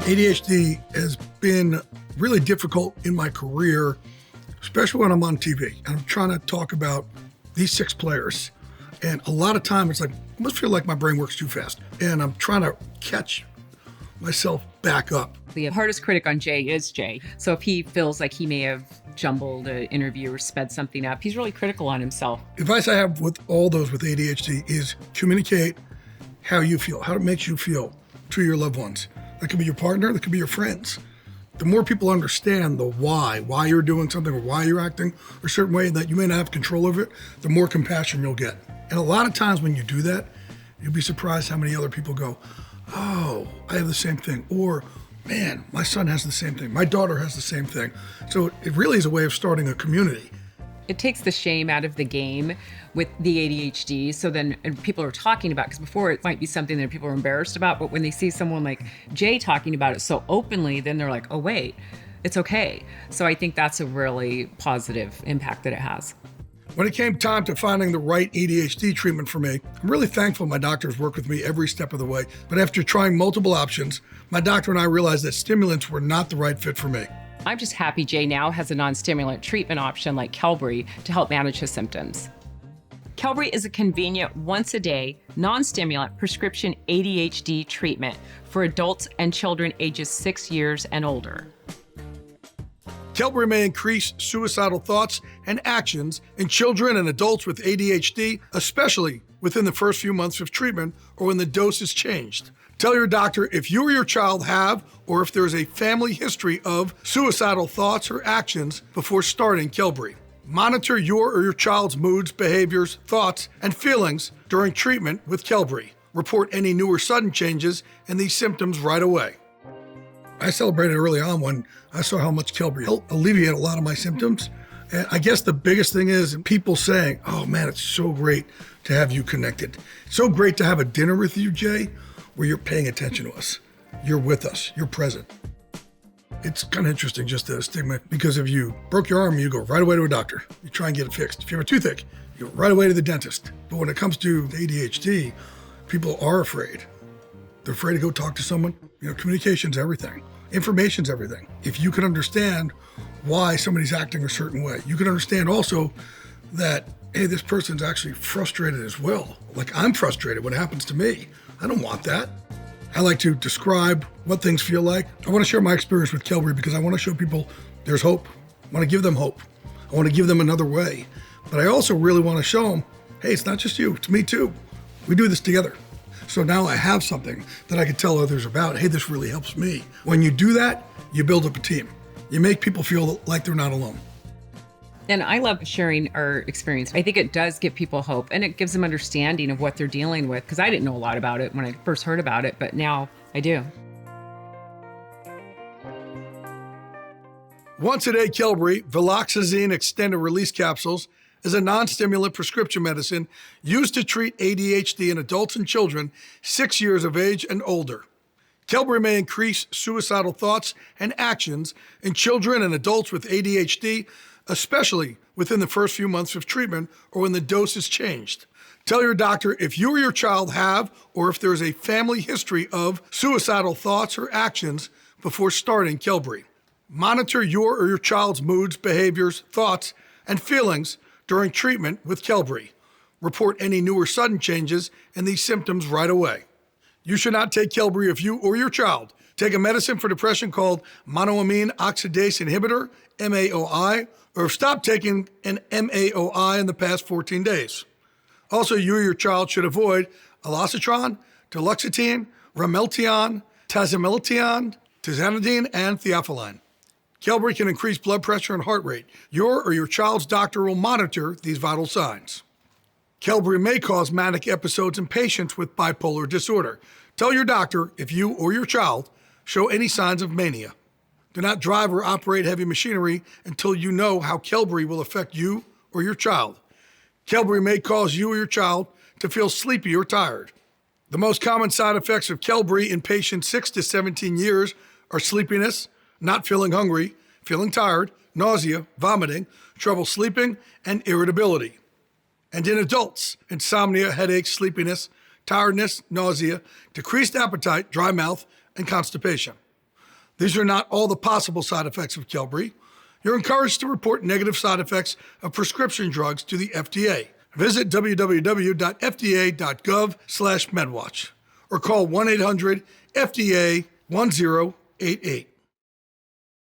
ADHD has been really difficult in my career, especially when I'm on TV and I'm trying to talk about these 6 players. And a lot of time it's like, I must feel like my brain works too fast. And I'm trying to catch myself back up. The hardest critic on Jay is Jay. So if he feels like he may have jumbled an interview or sped something up, he's really critical on himself. Advice I have with all those with ADHD is communicate how you feel, how it makes you feel to your loved ones. That could be your partner, that could be your friends. The more people understand the why you're doing something or why you're acting a certain way that you may not have control over it, the more compassion you'll get. And a lot of times when you do that, you'll be surprised how many other people go, oh, I have the same thing. Or, man, my son has the same thing. My daughter has the same thing. So it really is a way of starting a community. It takes the shame out of the game with the ADHD. So then and people are talking about, because before it might be something that people are embarrassed about, but when they see someone like Jay talking about it so openly, then they're like, oh, wait, it's okay. So I think that's a really positive impact that it has. When it came time to finding the right ADHD treatment for me, I'm really thankful my doctors worked with me every step of the way. But after trying multiple options, my doctor and I realized that stimulants were not the right fit for me. I'm just happy Jay now has a non-stimulant treatment option like Qelbree to help manage his symptoms. Qelbree is a convenient once-a-day, non-stimulant prescription ADHD treatment for adults and children ages 6 years and older. Qelbree may increase suicidal thoughts and actions in children and adults with ADHD, especially within the first few months of treatment or when the dose is changed. Tell your doctor if you or your child have or if there is a family history of suicidal thoughts or actions before starting Qelbree. Monitor your or your child's moods, behaviors, thoughts, and feelings during treatment with Qelbree. Report any new or sudden changes in these symptoms right away. I celebrated early on when I saw how much Qelbree helped alleviate a lot of my symptoms. And I guess the biggest thing is people saying, oh man, it's so great to have you connected. It's so great to have a dinner with you, Jay, where you're paying attention to us. You're with us, you're present. It's kind of interesting just the stigma, because if you broke your arm, you go right away to a doctor. You try and get it fixed. If you have a toothache, you go right away to the dentist. But when it comes to ADHD, people are afraid. They're afraid to go talk to someone. Communication's everything. Information's everything. If you can understand why somebody's acting a certain way, you can understand also that, hey, this person's actually frustrated as well. Like I'm frustrated when it happens to me. I don't want that. I like to describe what things feel like. I want to share my experience with Qelbree because I want to show people there's hope. I want to give them hope. I want to give them another way. But I also really want to show them, hey, it's not just you, it's me too. We do this together. So now I have something that I can tell others about. Hey, this really helps me. When you do that, you build up a team. You make people feel like they're not alone. And I love sharing our experience. I think it does give people hope and it gives them understanding of what they're dealing with, because I didn't know a lot about it when I first heard about it, but now I do. Once-a-day Qelbree, viloxazine extended release capsules, is a non-stimulant prescription medicine used to treat ADHD in adults and children 6 years of age and older. Qelbree may increase suicidal thoughts and actions in children and adults with ADHD, especially within the first few months of treatment or when the dose is changed. Tell your doctor if you or your child have or if there is a family history of suicidal thoughts or actions before starting Qelbree. Monitor your or your child's moods, behaviors, thoughts, and feelings during treatment with Qelbree. Report any new or sudden changes in these symptoms right away. You should not take Qelbree if you or your child take a medicine for depression called monoamine oxidase inhibitor, MAOI, or have stopped taking an MAOI in the past 14 days. Also, you or your child should avoid alloxitron, duloxetine, ramelteon, tazimilteon, tizanidine, and theophylline. Qelbree can increase blood pressure and heart rate. Your or your child's doctor will monitor these vital signs. Qelbree may cause manic episodes in patients with bipolar disorder. Tell your doctor if you or your child show any signs of mania. Do not drive or operate heavy machinery until you know how Qelbree will affect you or your child. Qelbree may cause you or your child to feel sleepy or tired. The most common side effects of Qelbree in patients 6 to 17 years are sleepiness, not feeling hungry, feeling tired, nausea, vomiting, trouble sleeping, and irritability. And in adults, insomnia, headaches, sleepiness, tiredness, nausea, decreased appetite, dry mouth, and constipation. These are not all the possible side effects of Qelbree. You're encouraged to report negative side effects of prescription drugs to the FDA. Visit www.fda.gov/MedWatch or call 1-800-FDA-1088.